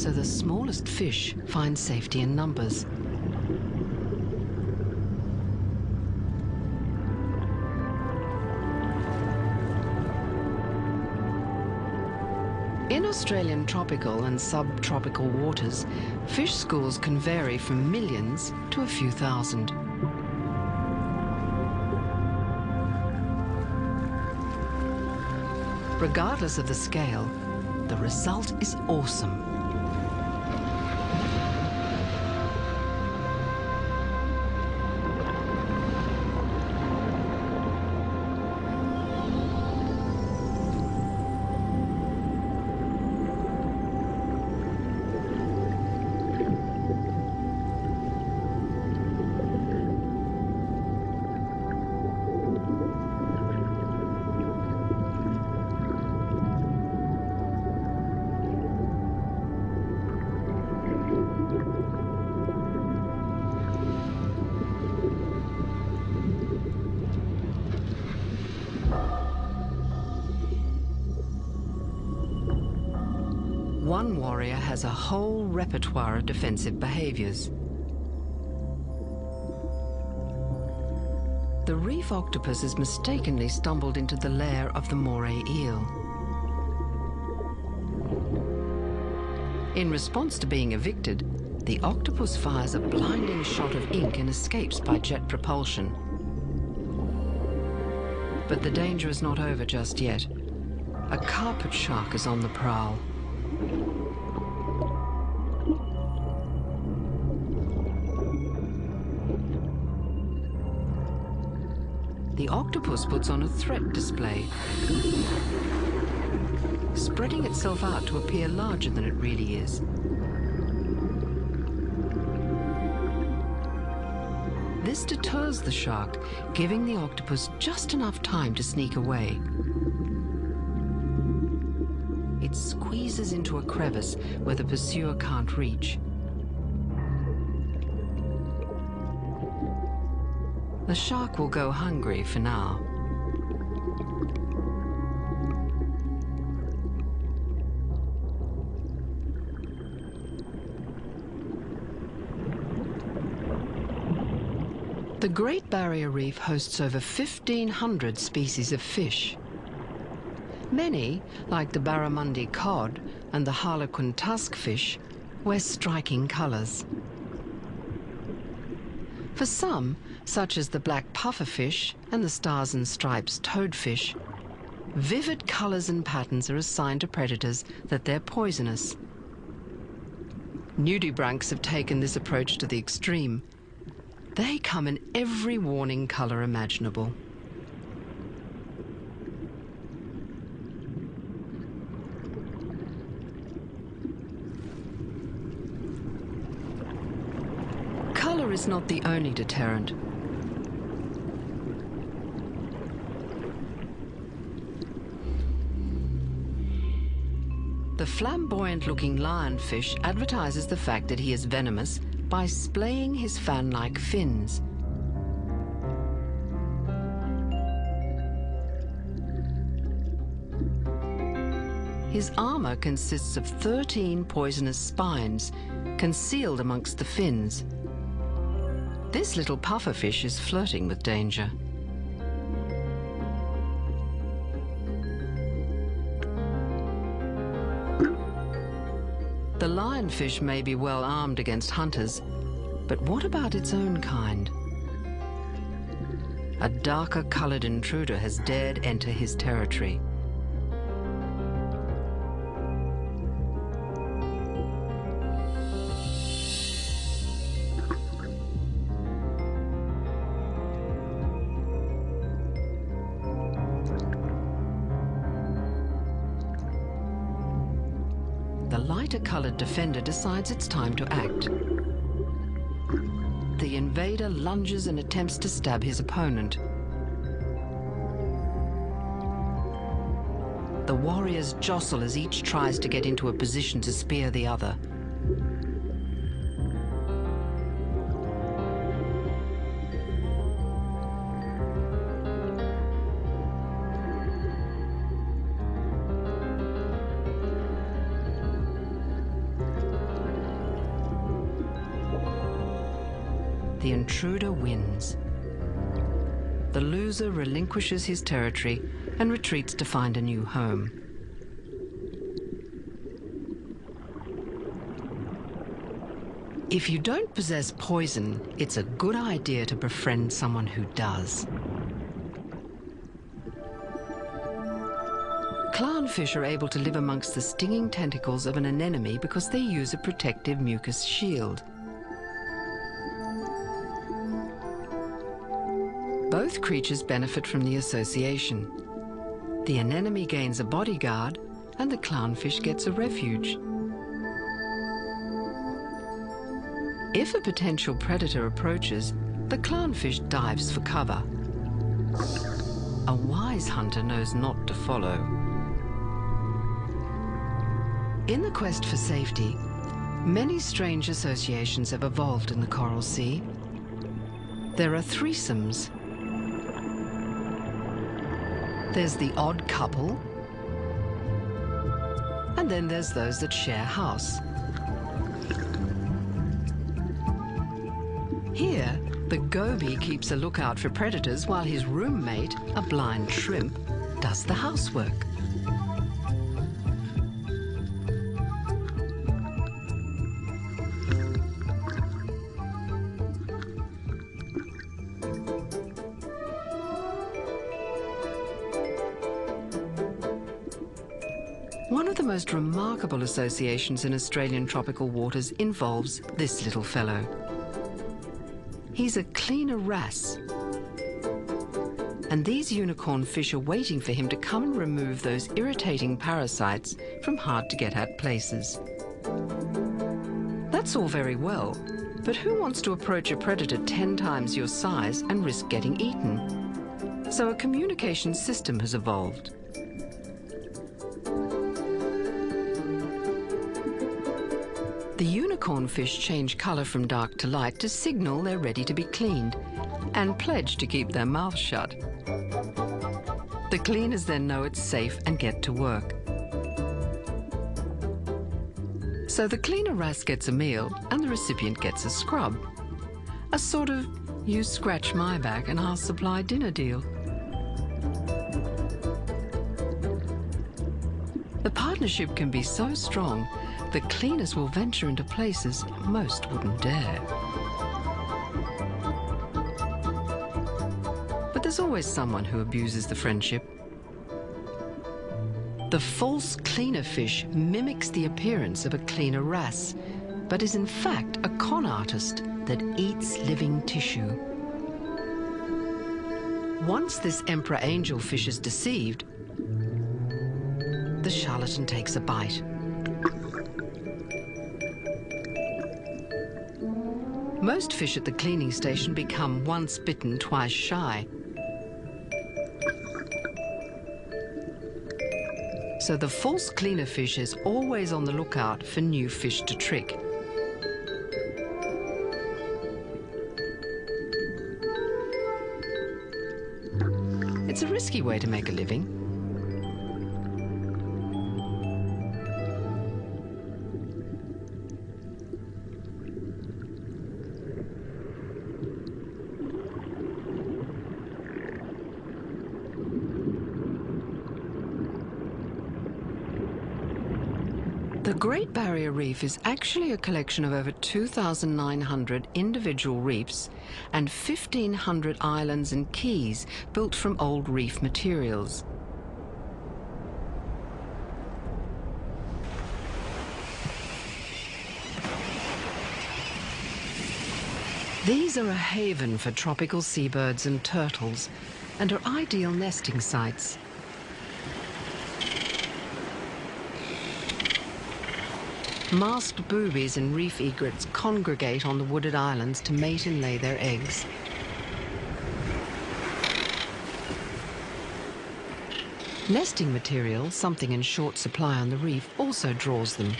so the smallest fish find safety in numbers. In Australian tropical and subtropical waters, fish schools can vary from millions to a few thousand. Regardless of the scale, the result is awesome. One warrior has a whole repertoire of defensive behaviors. The reef octopus has mistakenly stumbled into the lair of the moray eel. In response to being evicted, the octopus fires a blinding shot of ink and escapes by jet propulsion. But the danger is not over just yet. A carpet shark is on the prowl. The octopus puts on a threat display, spreading itself out to appear larger than it really is. This deters the shark, giving the octopus just enough time to sneak away. It squeezes into a crevice where the pursuer can't reach. The shark will go hungry for now. The Great Barrier Reef hosts over 1,500 species of fish. Many, like the barramundi cod and the harlequin tuskfish, wear striking colours. For some, such as the black pufferfish and the stars and stripes toadfish, vivid colours and patterns are a sign to predators that they're poisonous. Nudibranchs have taken this approach to the extreme. They come in every warning colour imaginable. Colour is not the only deterrent. The flamboyant-looking lionfish advertises the fact that he is venomous by splaying his fan-like fins. His armour consists of 13 poisonous spines, concealed amongst the fins. This little pufferfish is flirting with danger. The lionfish may be well armed against hunters, but what about its own kind? A darker coloured intruder has dared enter his territory. The lighter-coloured defender decides it's time to act. The invader lunges and attempts to stab his opponent. The warriors jostle as each tries to get into a position to spear the other. the intruder wins. The loser relinquishes his territory and retreats to find a new home. If you don't possess poison, it's a good idea to befriend someone who does. Clownfish are able to live amongst the stinging tentacles of an anemone because they use a protective mucus shield. Both creatures benefit from the association. The anemone gains a bodyguard, and the clownfish gets a refuge. If a potential predator approaches, the clownfish dives for cover. A wise hunter knows not to follow. In the quest for safety, many strange associations have evolved in the Coral Sea. There are threesomes. There's the odd couple, and then there's those that share house. Here, the goby keeps a lookout for predators while his roommate, a blind shrimp, does the housework. One of the most remarkable associations in Australian tropical waters involves this little fellow. He's a cleaner wrasse, and these unicorn fish are waiting for him to come and remove those irritating parasites from hard-to-get-at places. That's all very well, but who wants to approach a predator 10 times your size and risk getting eaten? So a communication system has evolved. The unicorn fish change colour from dark to light to signal they're ready to be cleaned and pledge to keep their mouths shut. The cleaners then know it's safe and get to work. So the cleaner wrasse gets a meal and the recipient gets a scrub. A sort of you scratch my back and I'll supply dinner deal. The partnership can be so strong the cleaners will venture into places most wouldn't dare. But there's always someone who abuses the friendship. The false cleaner fish mimics the appearance of a cleaner wrasse, but is in fact a con artist that eats living tissue. Once this emperor angelfish is deceived, the charlatan takes a bite. Most fish at the cleaning station become once bitten, twice shy. So the false cleaner fish is always on the lookout for new fish to trick. It's a risky way to make a living. The Great Barrier Reef is actually a collection of over 2,900 individual reefs and 1,500 islands and keys built from old reef materials. These are a haven for tropical seabirds and turtles and are ideal nesting sites. Masked boobies and reef egrets congregate on the wooded islands to mate and lay their eggs. Nesting material, something in short supply on the reef, also draws them.